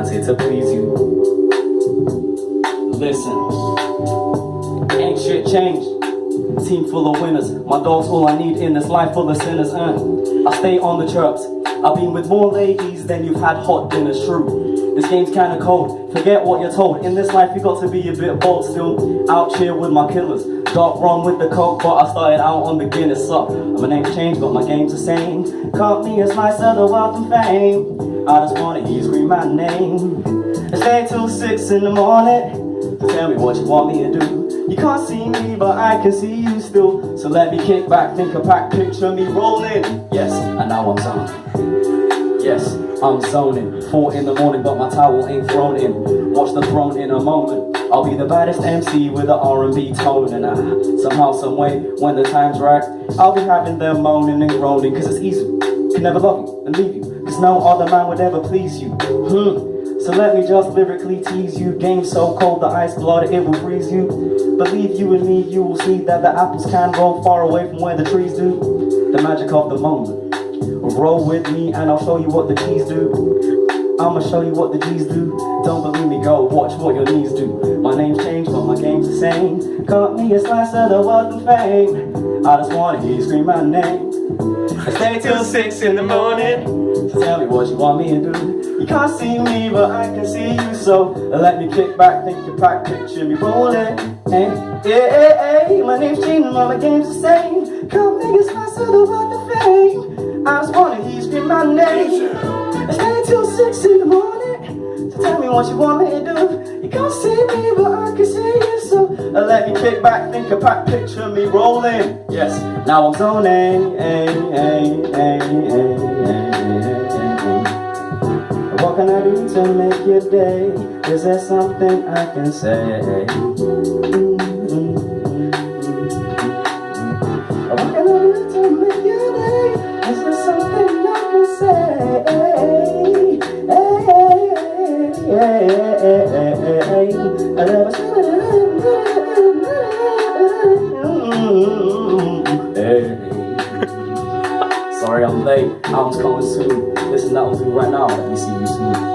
man's here to please you. Listen, ain't shit changed. Team full of winners. My dog's all I need in this life full of sinners. I stay on the chirps. I've been with more ladies than you've had hot dinners. True, this game's kinda cold. Forget what you're told. In this life you got to be a bit bold. Still out here with my killers. Dark rum with the coke, but I started out on the Guinness. My name's changed, but my game's the same. Caught me a slice of the wealth and fame. I just wanna hear you scream my name. I stay till 6 in the morning. Tell me what you want me to do. You can't see me, but I can see you still. So let me kick back, think a pack, picture me rolling. Yes, and now I'm zoning. Yes, I'm zoning. 4 in the morning, but my towel ain't thrown in. Watch the throne in a moment. I'll be the baddest MC with the R&B tone. And somehow, someway, when the time's right, I'll be having them moaning and groaning. Cause it's easy, can never love you and leave you. Cause no other man would ever please you. So let me just lyrically tease you. Game so cold, the ice blood, it will freeze you. Believe you and me, you will see that the apples can grow far away from where the trees do. The magic of the moment. Roll with me and I'll show you what the G's do. I'ma show you what the G's do. Don't believe me, go watch what your knees do. My name's changed, but my game's the same. Got me a slice of the wealth and fame. I just wanna hear you scream my name. I stay till 6 in the morning. So tell me what you want me to do. You can't see me, but I can see you. So let me kick back, think your pack, picture me rolling. Hey, my name's changing, but my game's the same. Got me a slice of the wealth and fame. I just wanna hear you scream my name. I stay till 6 in the morning. So tell me what you want me to do. You can't see me, but I can see you. So let me kick back, think a pack, picture me rolling. Yes, now I'm zoning. What can I do to make your day? Is there something I can say? What can I do to make your day? Is there something I can say? Sorry I'm late, album's coming soon. Listen, that'll do right now. Let me see you soon.